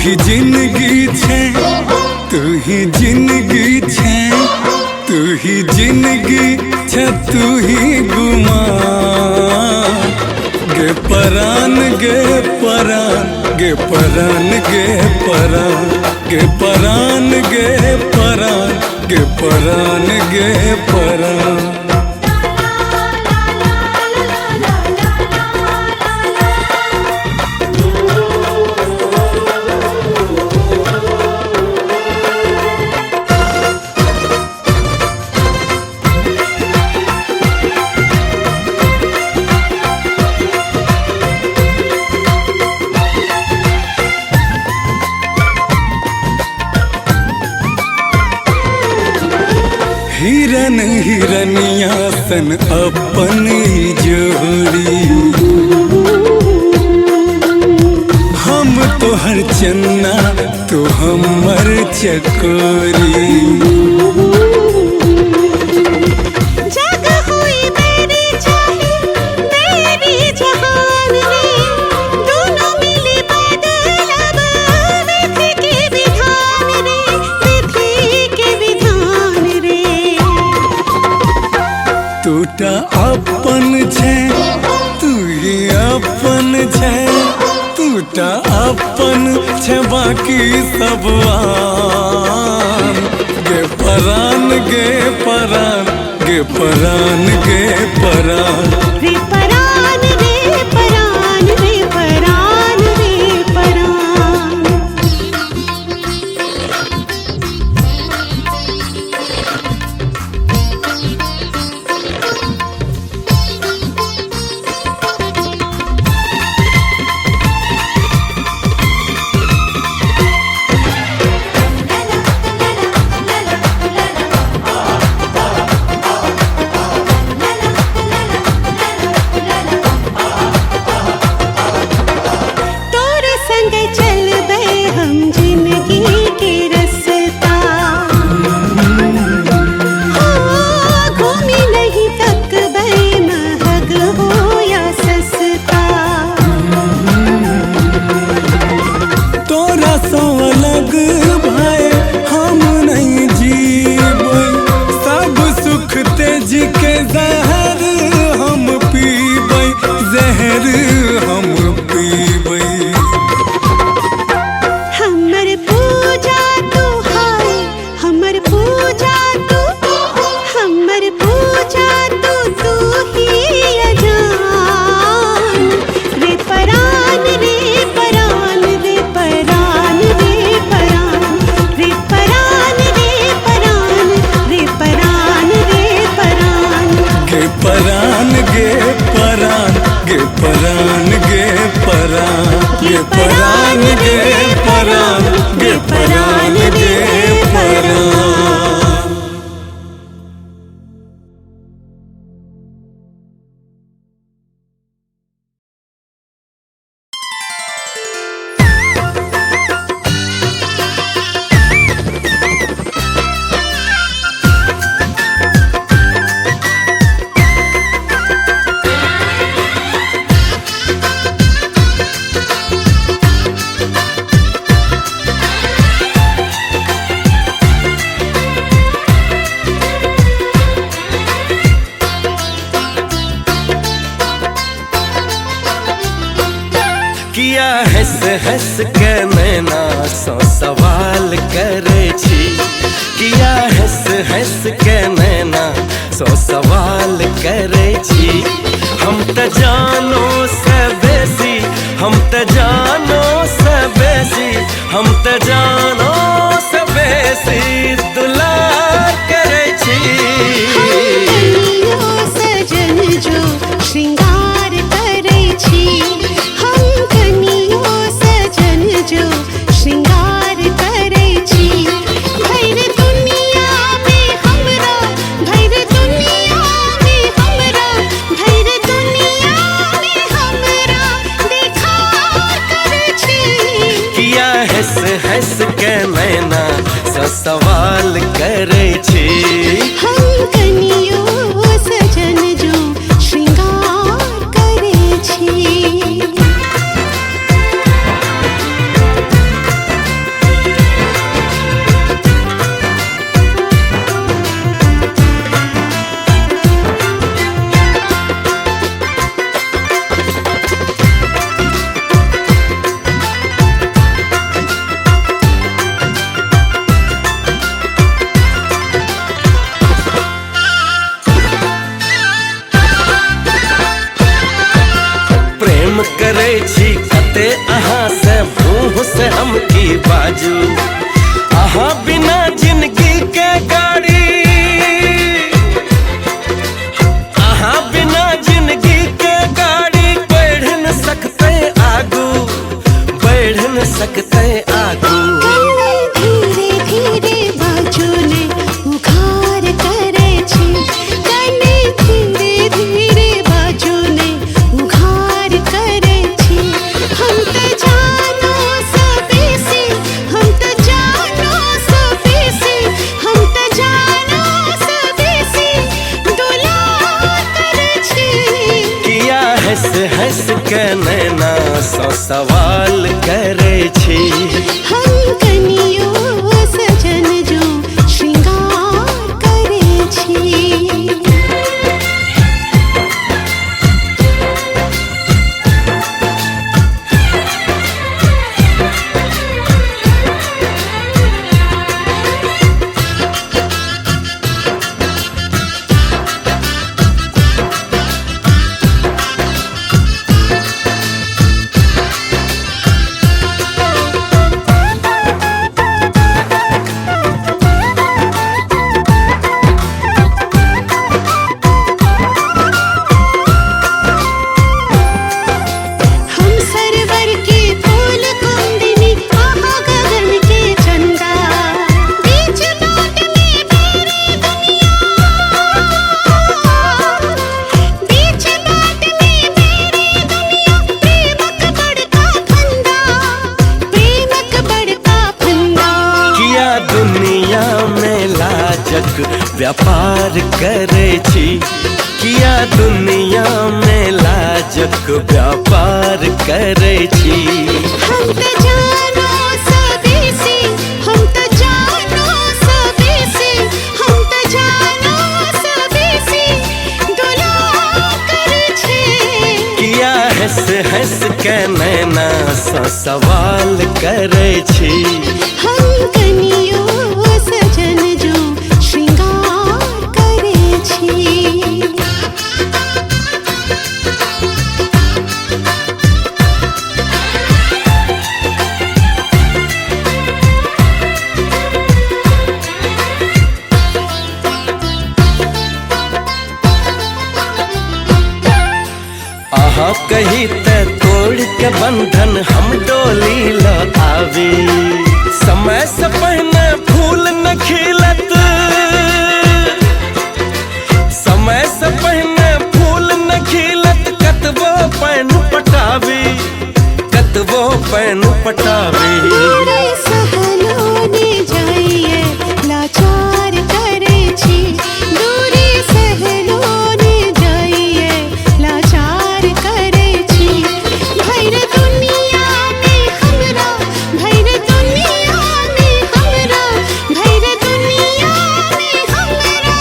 ही जिंदगी छे, तू ही जिंदगी छे, तू ही जिंदगी छे, तू ही गुमा गे परान गे परान गे परान गे परान गे परान गे परान गे परान गे परान। हिरन हिरनिया सन अपन ही जोड़ी, हम तो हर चन्ना तो हमर चकोरी। टूटा अपन छे, तू ही अपन छे, टूटा अपन छे, बाकी सब आन गे परान गे परान गे परान गे परान रे परान रे परान रे परान रे परान। परान गे परान गे परान गे परान गे परान गे परान गे परान गे परान। किया हंस हंस के नैना सौ सवाल करे छी, किया हंस हंस के नैना सौ सवाल करे छी। हम त जानो से बेसी, हम त जानो से बेसी, हम त जानो से बेसी दुलार करे छी। सजन जो श्रृंगार करे छी, हम कनियो सजन जो श्रृंगार करे छी। भैर दुनिया में हमरा, भैर दुनिया में हमरा, भैर दुनिया में हमरा देखार करे छी। किया हंस हंस के नैना सा सवाल करे छी। हम कनियो सजन जो श्रृंगार करे छी। छी कते अहाँ से मुँह से हम की बाजू। अहाँ बिना जिंदगी के गाड़ी, अहाँ बिना जिंदगी के गाड़ी बढ़ न सकते आगू, बढ़ न सकते आगू। धीरे धीरे बाजू ने उघार करे छी, कने धीरे धीरे बाजू ने उघार करे छी। हम तो जानो सबेसी, हम तो जानो सबेसी, हम तो जानो सबेसी दुलार करे छी। किया हंस हंस के नैना सौ सवाल करे छी। हम कनियो सजन जो श्रृंगार करे छी। हम सरवर के फूल कुंदनी, आहा गगन के चंदा, बीच बाट में मेरी दुनिया, बीच बाट में मेरी दुनिया। प्रेमक बड़का फंदा, प्रेमक बड़का फंदा। किया दुनिया में लाजक व्यापार करे छी। किया दुनिया में लाजक व्यापार करे छी। हम तो जानो सबेसी, हम तो जानो सबेसी, हम तो जानो सबेसी दुलार करे छी। किया हंस हंस के नैना सा सवाल करे छी। हम कनियो सजन जो श्रृंगार करे छी। अहाँ कही ते तोड़ के बंधन हम डोली ल आवी। समय से पहले फूल न खिलत, समय से पहले फूल न खिलत। कतबो पैन पटावी, कतबो पैन पटावी। दूरे सहलो ने जाइए लाचार करे छी, दूरे सहलो ने जाइए लाचार करे छी। भैर दुनिया में हमरा, भैर दुनिया में हमरा, भैर दुनिया में हमरा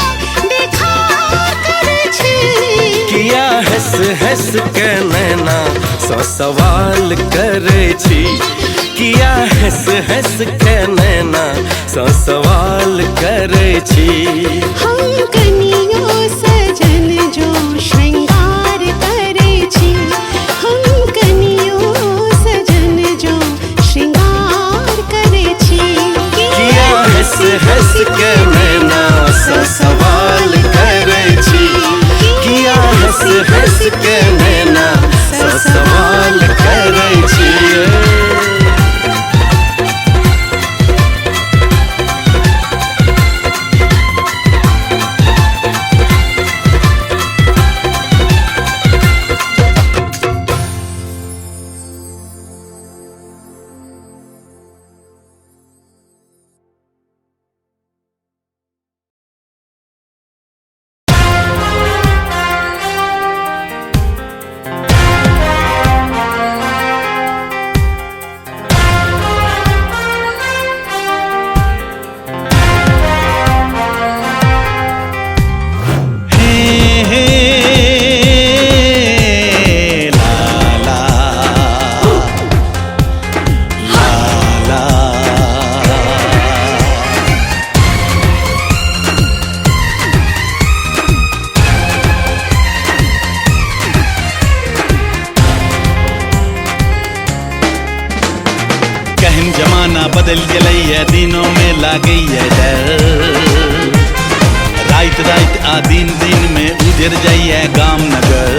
बेखार करे छी। किया हंस हंस के नैना सौ सवाल करे छी। किया हंस हंस के नैना सौ सवाल करे छी। हम कनियो सजन जो श्रृंगार करे छी, हम कनियो सजन जो श्रृंगार करे छी। किया हंस हंस के नैना सौ सवाल करे छी। किया हंस हंस के नैना सौ सवाल करे छी। कहन जमाना बदल गलैया दिनों में लागैया डर। रात रात आ दिन दिन में उजर जाइए गाम नगर।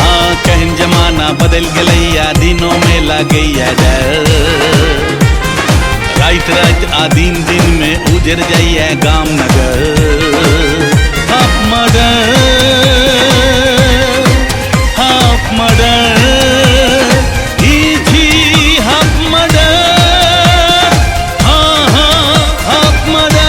हाँ कहन जमाना बदल गलैया दिनों में लागैया डर। रात रात आ दिन दिन में उजर जाइए गाम नगर। हाफ मर्डर ही हाफ मर्डर। हाँ हाँ हाफ मर्डर।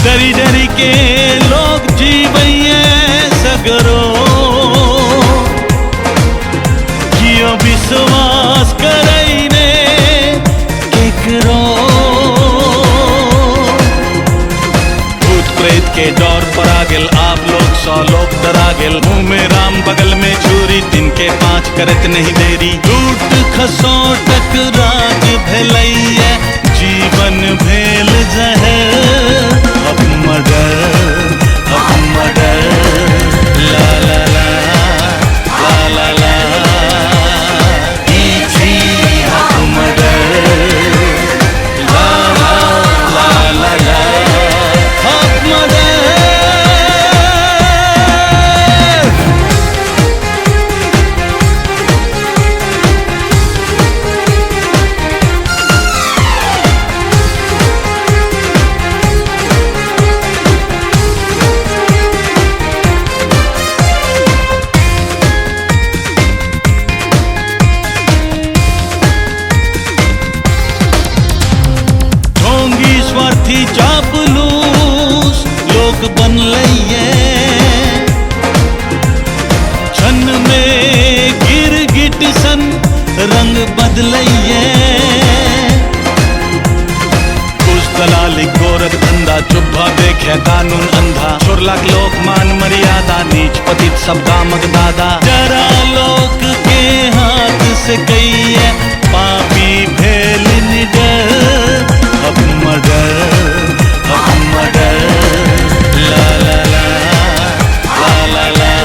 डरी डरी के लोग जीवैये सगरो। जियो विश्वास करैने केकरो। भूत प्रेत के डर पर आ गेल आप लोग 100 लोग डरा गेल। मुंह में राम बगल में छुरी 3 के 5 करत नहीं देरी। लूट खसोटक राज भेलैया जीवन भेल जहर। अब मर्डर ला ला ला ला ला ला। अब मर्डर ला ला ला ला। अब मर्डर। स्वार्थी चापलूस लोग बनलैये। क्षण में गिरगिट सन रंग बदलैये। कुछ दलाली गोरख धंधा चुप्पा देखे कानून अंधा। छोरलाक लोक मान मर्यादा नीच पतित सब दामक दादा। जरा लोक के हाथ से गई पापी भेल निडर। अब मर्डर ला ला ला ला ला ला।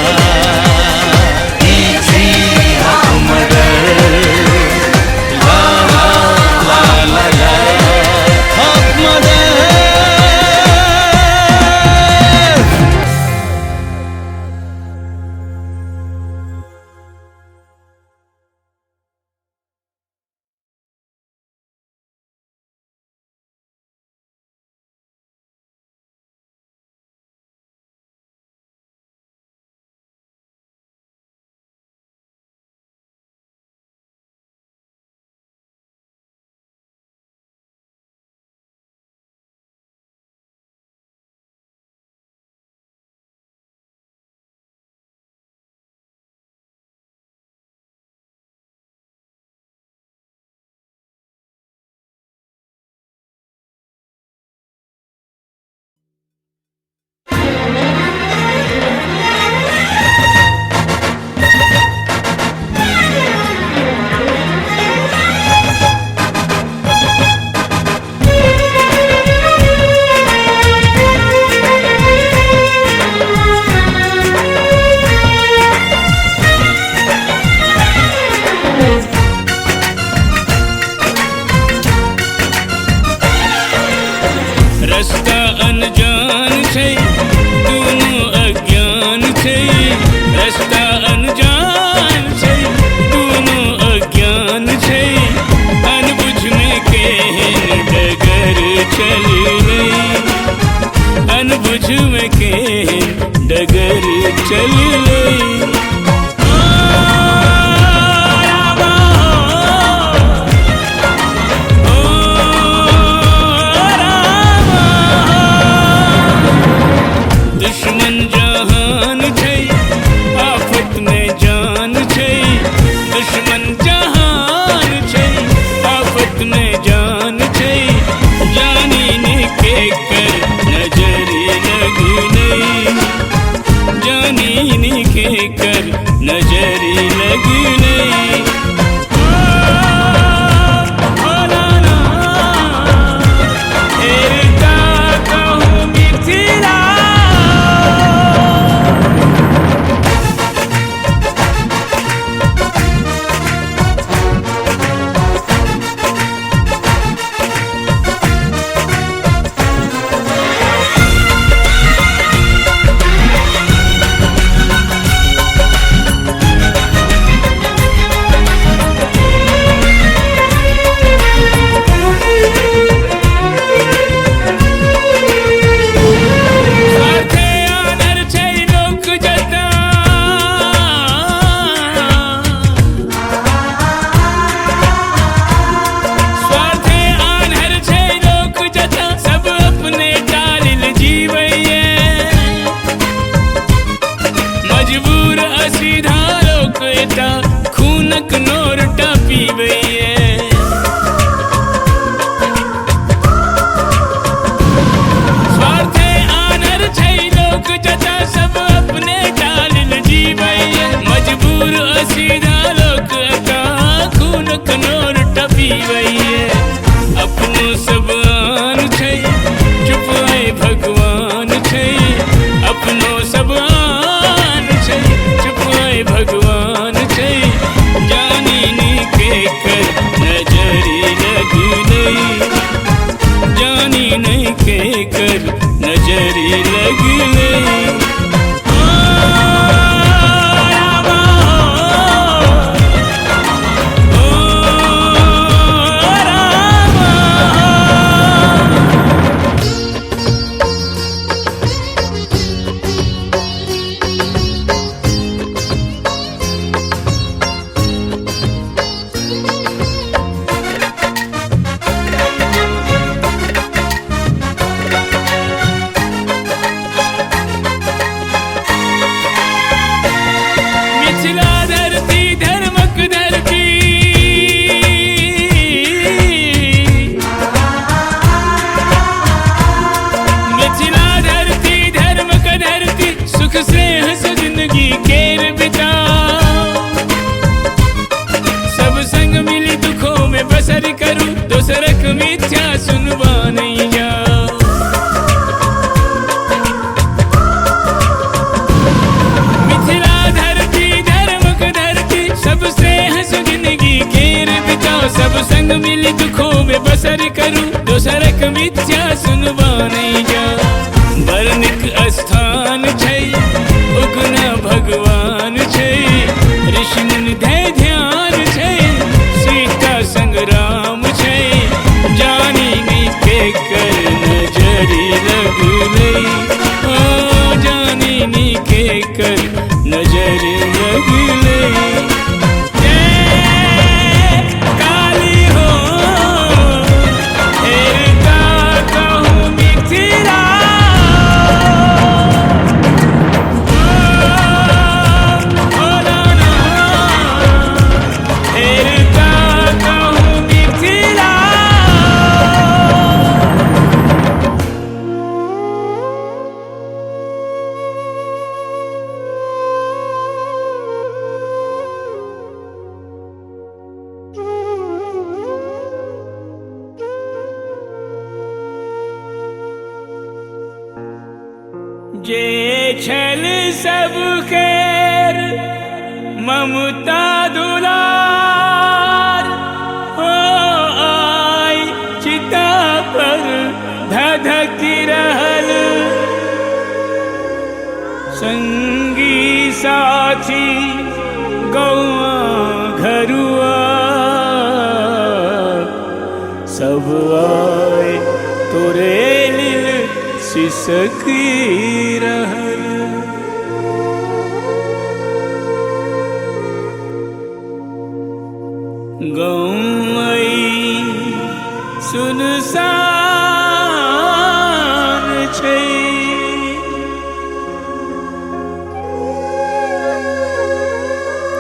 अब मर्डर ला ला ला ला। अब मर्डर। जान छै जानी ने के कर नजरी लग गई। बसर करूं दोसरक मिथ्या सुनवा नहीं जाओ। मिथिला धरती धर्मक धरती सबसे हंस जिंदगी केर बिताओ। सब संग मिली दुखों में बसर करूं दोसरक मिथ्या सुनवा नहीं जाओ। वर्णिक स्थान छै उगना भगवान छै ऋषि मुनि धै ध्यान छै सीता संग्राम छै जानी नहीं के कर नजरी लग गई। ओ जानी नहीं के कर नजरी लग गई। काली हो हेरता कहूँ मिथिला जे छल सब खैर ममता दुलार हो आई चिता पर धधकी रहल। संगी साथी गौआ घरुआ सब आए तोरे लिल सिसकी रहल। गौई सुनसान छै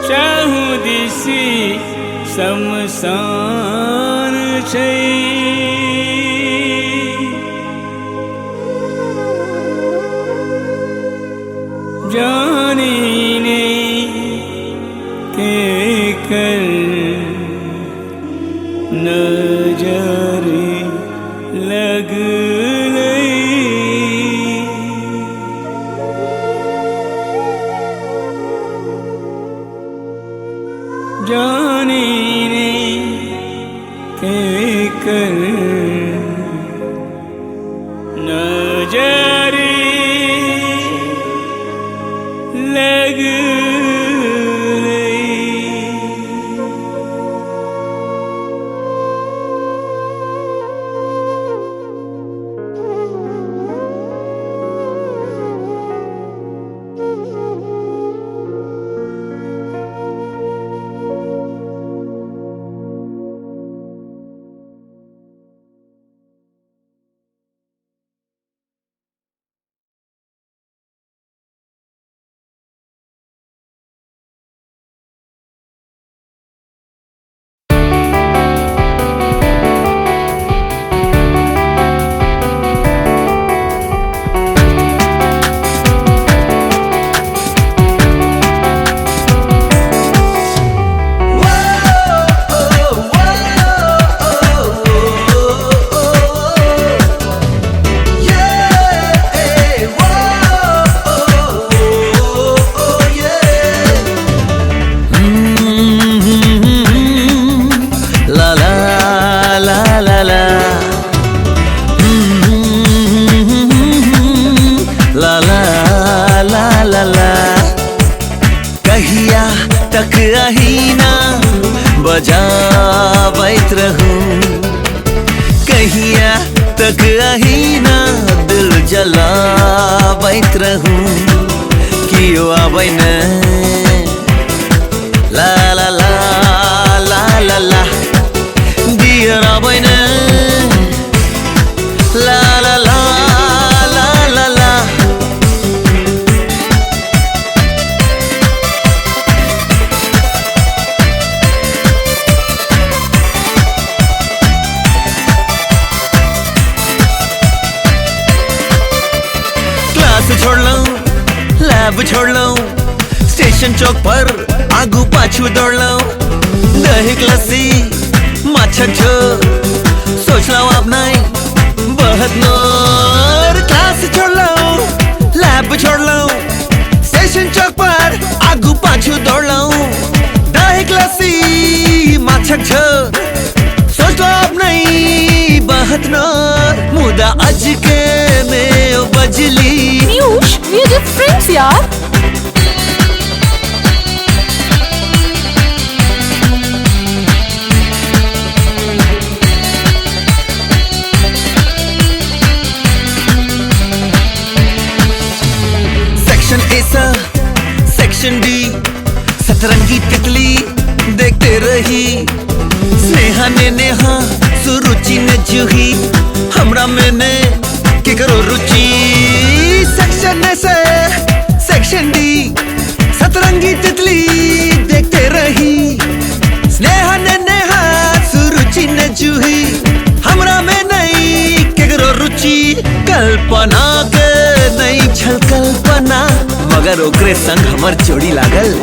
चाहू दिसी शमशान छै। जानी नहीं के कर नजरी लग गई। जानी नहीं के कर नजरी लग गई। रहूं कहिया तक अहीना दिल जलावैत रहूं कियो आबै न ला ला ला ला ला ला दियर आबै न ला ला ला ला ला ला छोड़ लूं लैब छोड़ लूं स्टेशन चौक पर आगू पाछू दौड़ लूं दही लस्सी माछक झोल सोच लो अब नहीं बहुत नोर क्लास छोड़ लूं लैब छोड़ लूं स्टेशन चौक पर आगू पाछू दौड़ लूं दही लस्सी माछक झोल सोच लो अब नहीं बहुत नोर मुदा आज के में ओ बजली Piyush, we are just friends यार। सेक्शन ए सेक्शन डी सतरंगी तितली देखते रही स्नेहा ने नेहा सुरुचि ने जूही हमरा मैंने के करो रुचि सेक्शन ए से सेक्शन डी सतरंगी तितली देखते रही स्नेहा ने नेहा सुरुचि ने जूही हमरा में नहीं के करो रुचि कल्पना के नहीं छल कल्पना मगर ओकरे संग हमर जोड़ी लागल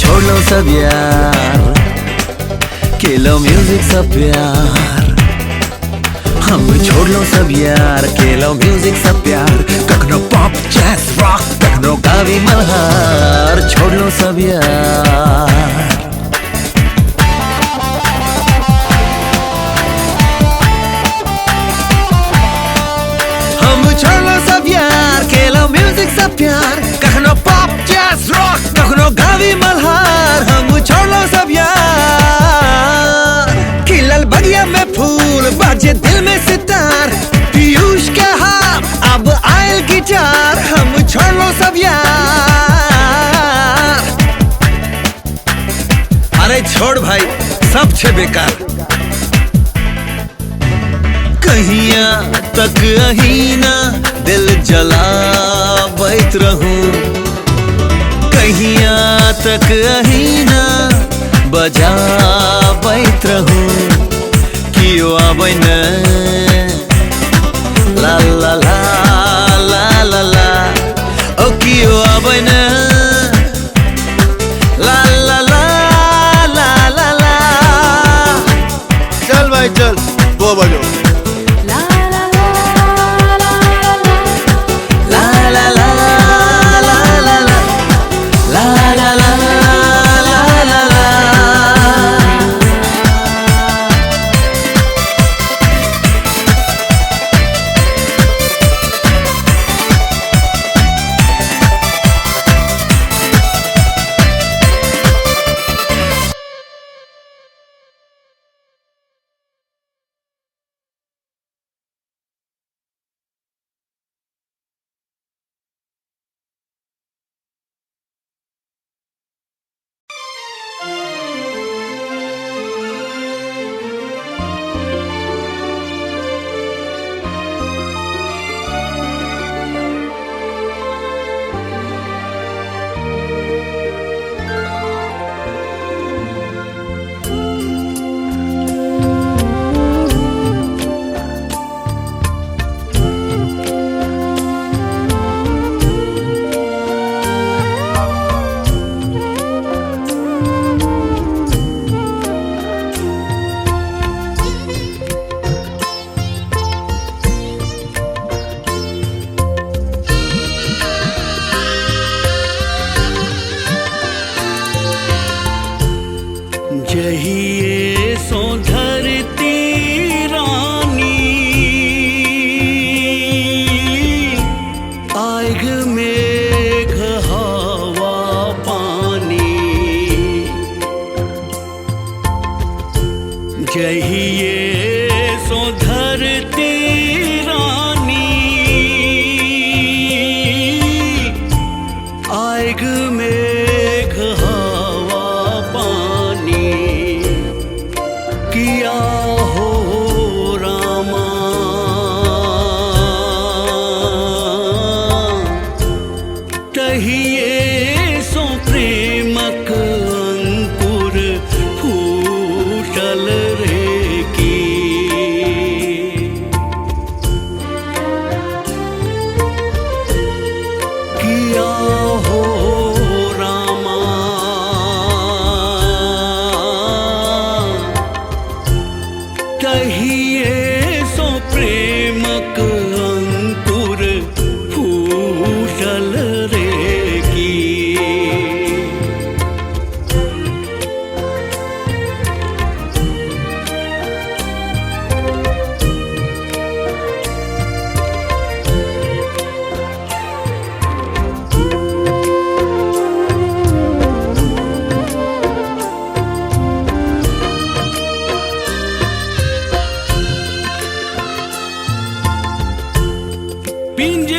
छोड़ लो सब यार के लो म्यूजिक सब प्यार हम छोड़ लो सब यार के लो म्यूजिक सब प्यार कखनो पॉप जैज रॉक कखनो कावी मल्हार छोड़ लो सब यार हम छोड़ लो सब यार के लो म्यूजिक सब प्यार कखनो पॉप जैज रॉक कखनो गावी मल्हार हम छोड़ लो सब यार खिलल बगिया में फूल बाजे दिल में सितार पीयूष के हाथ अब आयल गिटार हम छोड़ लो सब यार अरे छोड़ भाई सब छे बेकार कहिया तक अहीना दिल जलावैत रहूं कहिया तक अहीना बजावैत रहूं कियो आबै न ला ला ला ला ला ला ओ कियो आबै न ला ला ला ला ला ला चल भाई चल वो बजो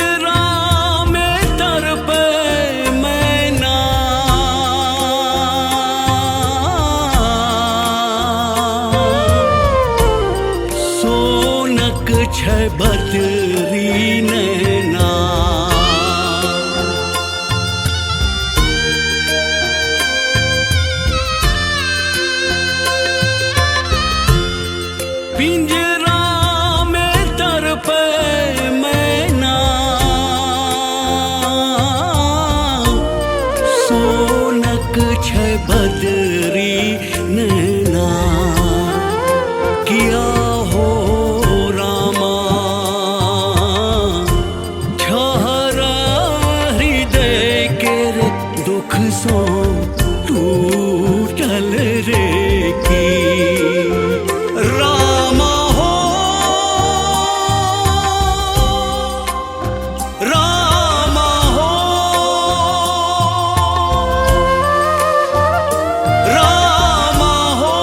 पिंजरा में तड़पे मैना, सोनक छै बदरी नैना। पिंजरा में तड़पे मैना, सोनक छै बदरी नैना। किया हो रामा छहरा हृदय के रे दुख सो टूटल रे की। रामा हो रामा हो रामा हो।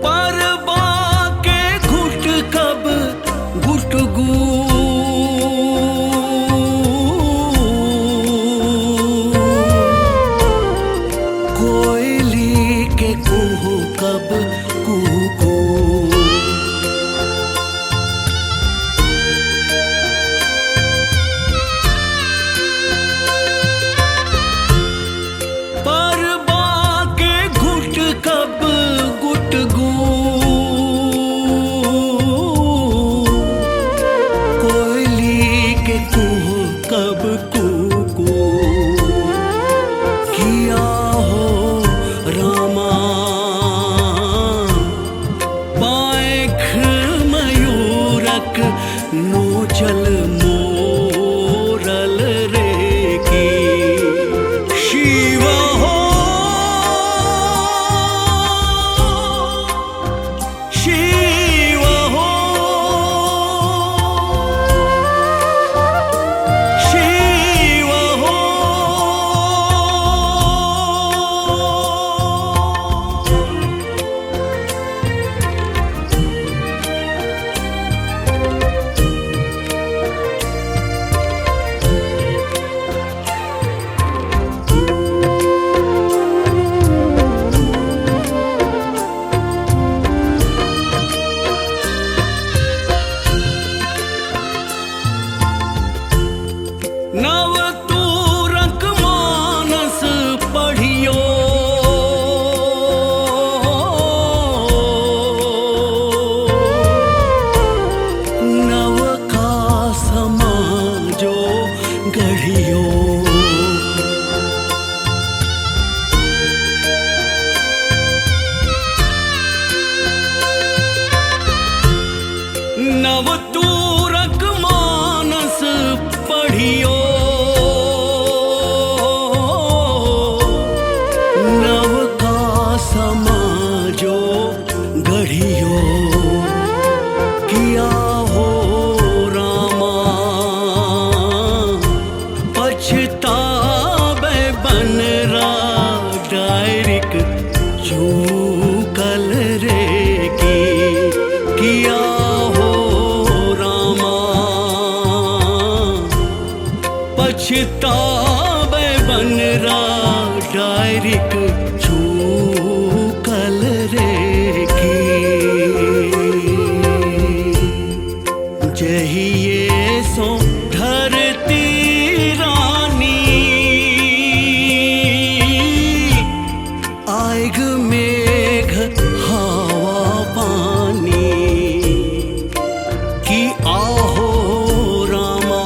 परबा के घुट कब घुटगू, कोयली के कुहू कब कुकू। परबा के घुट कब घुटगू, कोयली के कुहू कब कुकू। किया हो रामा पाएख मयूरक नोचल मोरल रे की। शिव हो शिव हो शिव हो। नव तूरक मानस पढ़ियो, नव का समाजो गढ़ियो। नव तूरक मानस पढ़ियो, नव का समाजो गढ़ियो। किया हो रामा पछतावे बनरा डायरिक चूकल रे की। किया हो रामा पछतावे बनरा डायरिक चूकल रे की। जहिए सो धरती रानी, आएग मेघ हवा पानी। कि आहो रामा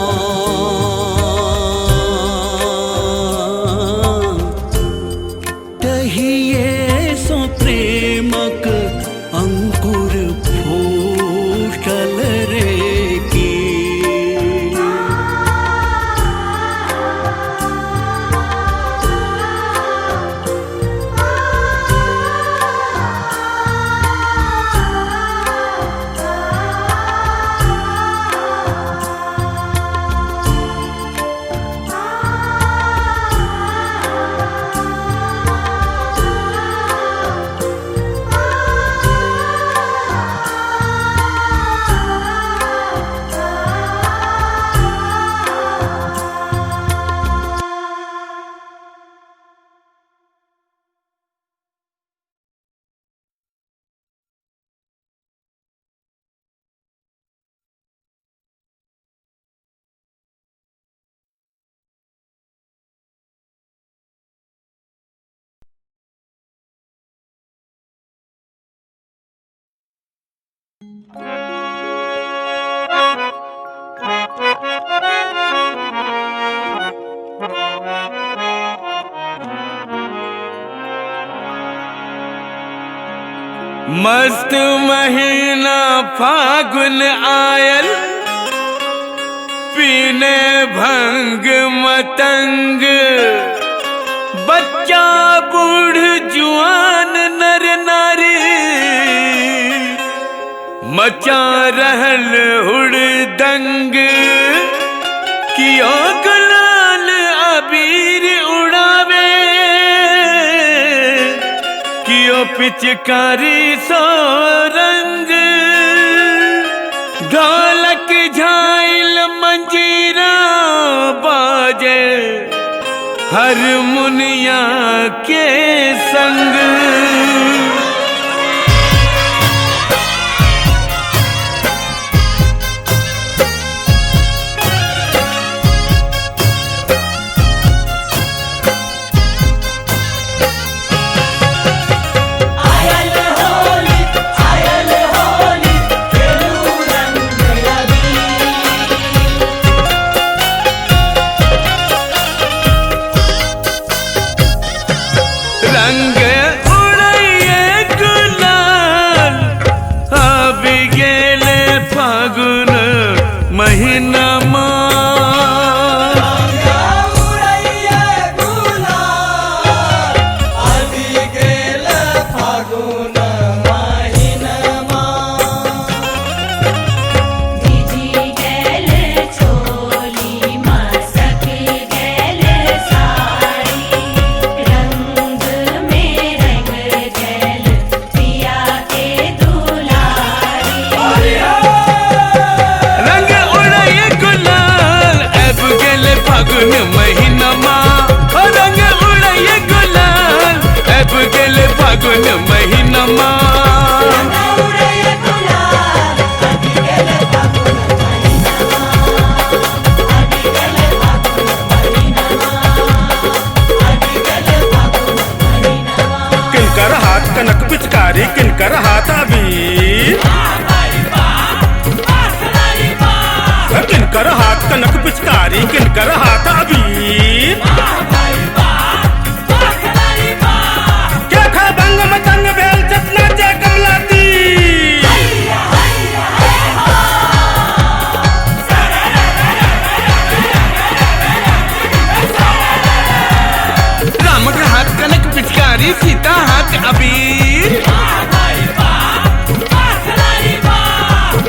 मस्त महीना फागुन आयल, पीने भंग मतंग, बच्चा बूढ़ जुआन नर नारी, मचा रहल हुड़दंग, कियो गुलाल अबीर उड़ावे, कियो पिचकारी सो रंग, ढोलक झाइल मंजीरा बाजे हारमोनिया के संग। रंग उड़ैये गुलाल, अभी गेले फागुन महीनमा। फागुन महीनमा किनकर हाथ कनक पिचकारी, किनकर हाथ अबीर, किनकर हाथ कनक पिचकारी, किनकर हाथ अबीर, क्या खा भंग मतंग भेल चतना जय कमलाती। राम का हाथ कनक पिचकारी, सीता हाथ अबीर,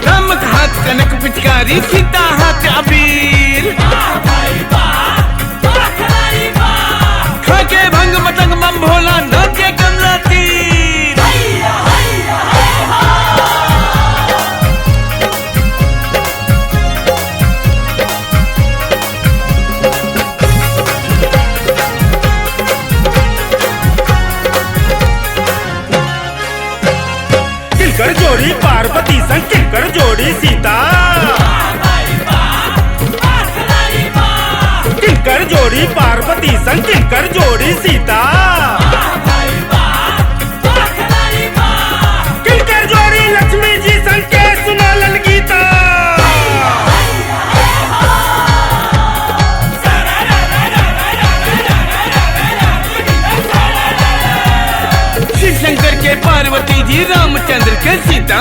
राम का हाथ कनक पिचकारी, सीता हाथ अबीर, खाके भंग मतंग बम भोला नाचे कमला तीर। किनकर जोड़ी पार्वती संग, किनकर जोड़ी सीता, किनकर जोड़ी पार्वती संग, किनकर जोड़ी सीता, किनकर जोड़ी लक्ष्मी जी संग के सुना ललगीता। शिव शंकर के पार्वती जी, रामचंद्र के सीता,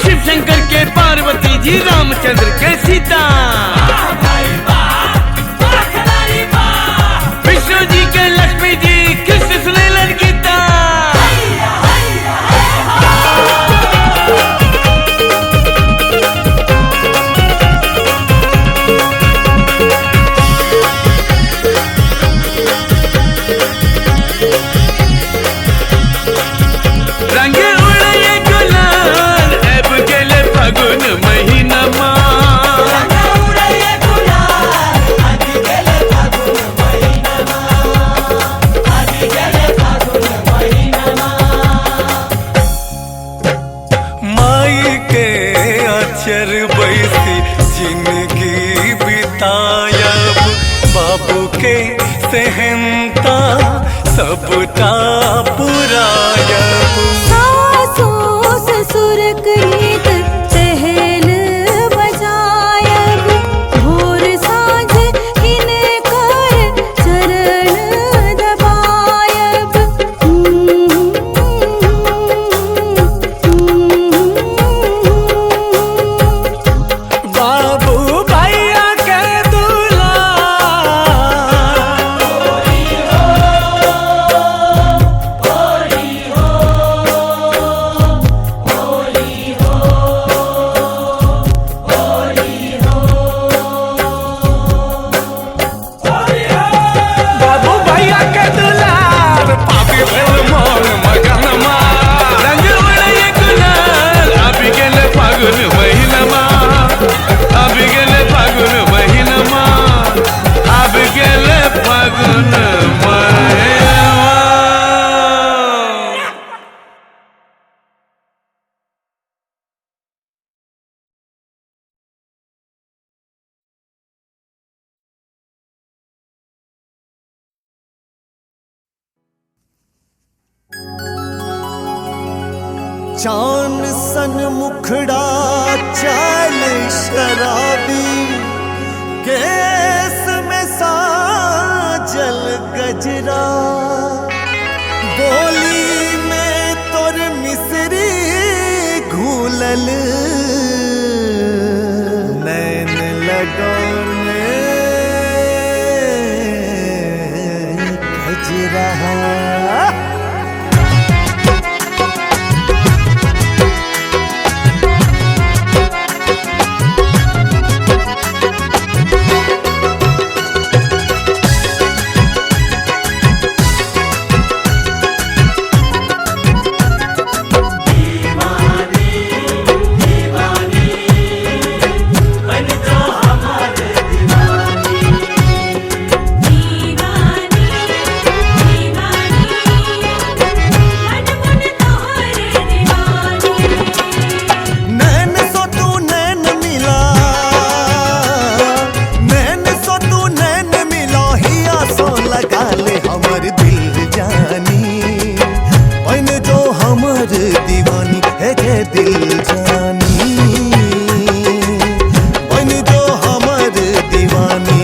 शिव शंकर के पार्वती जी, रामचंद्र के सीता, विष्णु जी के लक्ष्मी जी, कृष्ण सुने ललगीता। रंग उड़ैये गुलाल, अब गेले फागुन महीनमा। माई के अचर बैसी जिंदगी बितायब, बाबू के सेहनता सबटा पुरायब। सासू ससुर गीत चहल बजायब, भोर साँझ हिनकर चरण दबायब। चान सन मुखड़ा चाल शराबी, केस में साजल गजरा, बोली में तोर मिसरी घूलल, नैन लगौने गजरा। दीवानी है के दिल जानी, बन जो हमर दीवानी।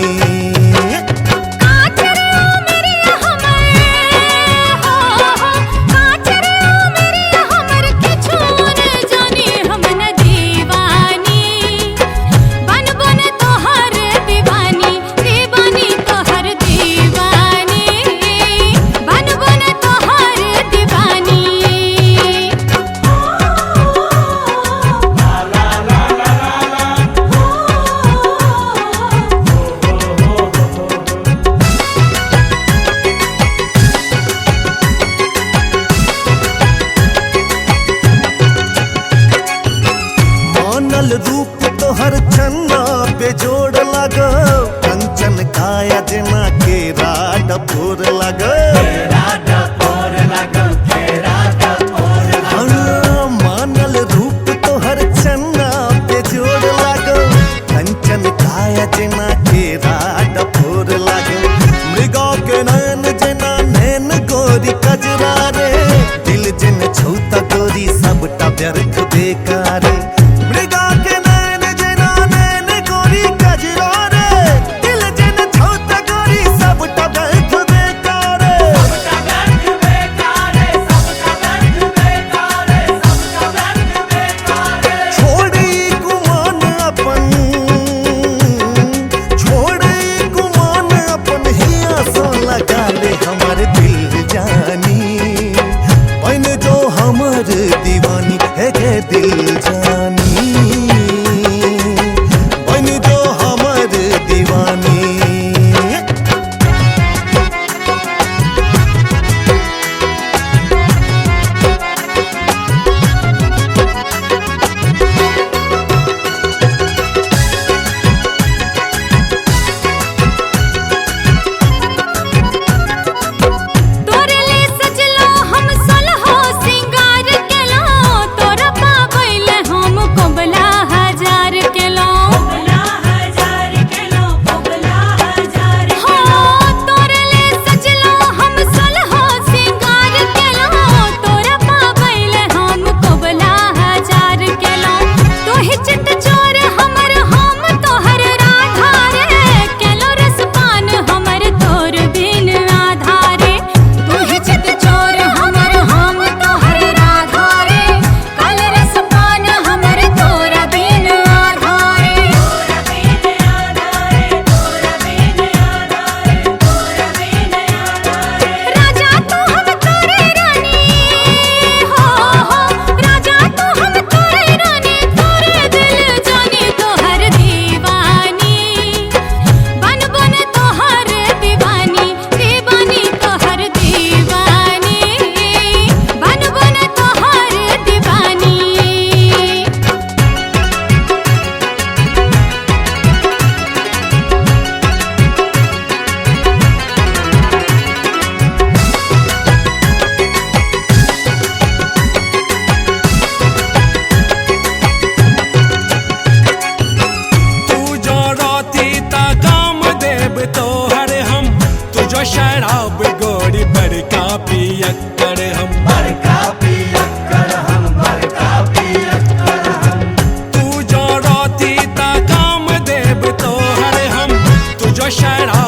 रूप तोहर छन्ना पे जोड़ लगो, कंचन काया जना के राड फोर लगो, मानल रूप तोहर छन्ना पे जोड़ लगो, कंचन काया जना के राड फोर लगो, मृगा के नैन जना नैन गोरी कजरा रे, दिल जिन छूता गोरी सबटा व्यर्थ बेकार, मृगा के नैन जना नैन गोरी कजरा रे, दिल जिन छूता गोरी सबटा व्यर्थ बेकार। वषणा